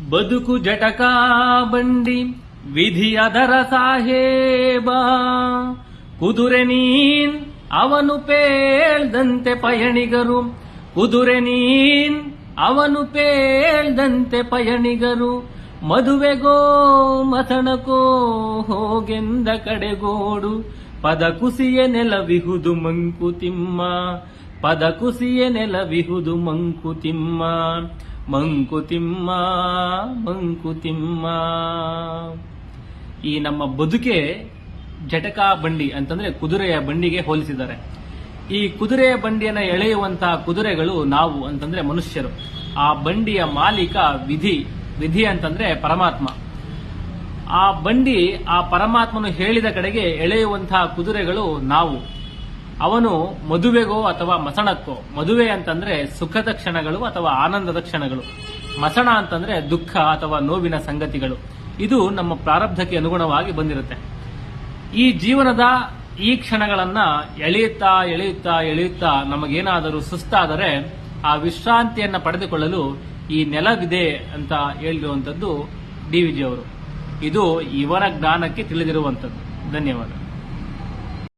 ಬದುಕು ಜಟಕ ಬಂಡಿ ವಿಧಿ ಅದರ ಸಾಹೇಬ, ಕುದುರೆ ನೀನ್ ಅವನು ಪೇಳ್ದಂತೆ ಪಯಣಿಗರು, ಕುದುರೆ ನೀನ್ ಅವನು ಪೇಳ್ದಂತೆ ಪಯಣಿಗರು, ಮದುವೆಗೋ ಮಸಣಕೋ ಹೋಗೆಂದ ಕಡೆಗೋಡು, ಪದ ಕುಸಿಯ ನೆಲವಿಹುದು ಮಂಕುತಿಮ್ಮ, ಪದ ಕುಸಿಯ ನೆಲವಿಹುದು ಮಂಕುತಿಮ್ಮ, ಮಂಕುತಿಮ್ಮ ಮಂಕುತಿಮ್ಮ. ಈ ನಮ್ಮ ಬದುಕೆ ಜಟಕಾ ಬಂಡಿ ಅಂತಂದ್ರೆ ಕುದುರೆಯ ಬಂಡಿಗೆ ಹೋಲಿಸಿದ್ದಾರೆ. ಈ ಕುದುರೆಯ ಬಂಡಿಯನ್ನು ಎಳೆಯುವಂತಹ ಕುದುರೆಗಳು ನಾವು ಅಂತಂದ್ರೆ ಮನುಷ್ಯರು. ಆ ಬಂಡಿಯ ಮಾಲೀಕ ವಿಧಿ, ವಿಧಿ ಅಂತಂದ್ರೆ ಪರಮಾತ್ಮ. ಆ ಬಂಡಿ ಆ ಪರಮಾತ್ಮನು ಹೇಳಿದ ಕಡೆಗೆ ಎಳೆಯುವಂತಹ ಕುದುರೆಗಳು ನಾವು. ಅವನು ಮದುವೆಗೋ ಅಥವಾ ಮಸಣಕ್ಕೋ, ಮದುವೆ ಅಂತಂದ್ರೆ ಸುಖದ ಕ್ಷಣಗಳು ಅಥವಾ ಆನಂದದ ಕ್ಷಣಗಳು, ಮಸಣ ಅಂತಂದ್ರೆ ದುಃಖ ಅಥವಾ ನೋವಿನ ಸಂಗತಿಗಳು. ಇದು ನಮ್ಮ ಪ್ರಾರಬ್ಧಕ್ಕೆ ಅನುಗುಣವಾಗಿ ಬಂದಿರುತ್ತೆ. ಈ ಜೀವನದ ಈ ಕ್ಷಣಗಳನ್ನ ಎಳೆಯುತ್ತಾ ಎಳೆಯುತ್ತಾ ಎಳೆಯುತ್ತಾ ನಮಗೇನಾದರೂ ಸುಸ್ತಾದರೆ ಆ ವಿಶ್ರಾಂತಿಯನ್ನ ಪಡೆದುಕೊಳ್ಳಲು ಈ ನೆಲವಿದೆ ಅಂತ ಹೇಳಿರುವಂತದ್ದು ಡಿ ವಿಜಿ ಅವರು. ಇದು ಇವರ ಜ್ಞಾನಕ್ಕೆ ತಿಳಿದಿರುವಂತದ್ದು. ಧನ್ಯವಾದ.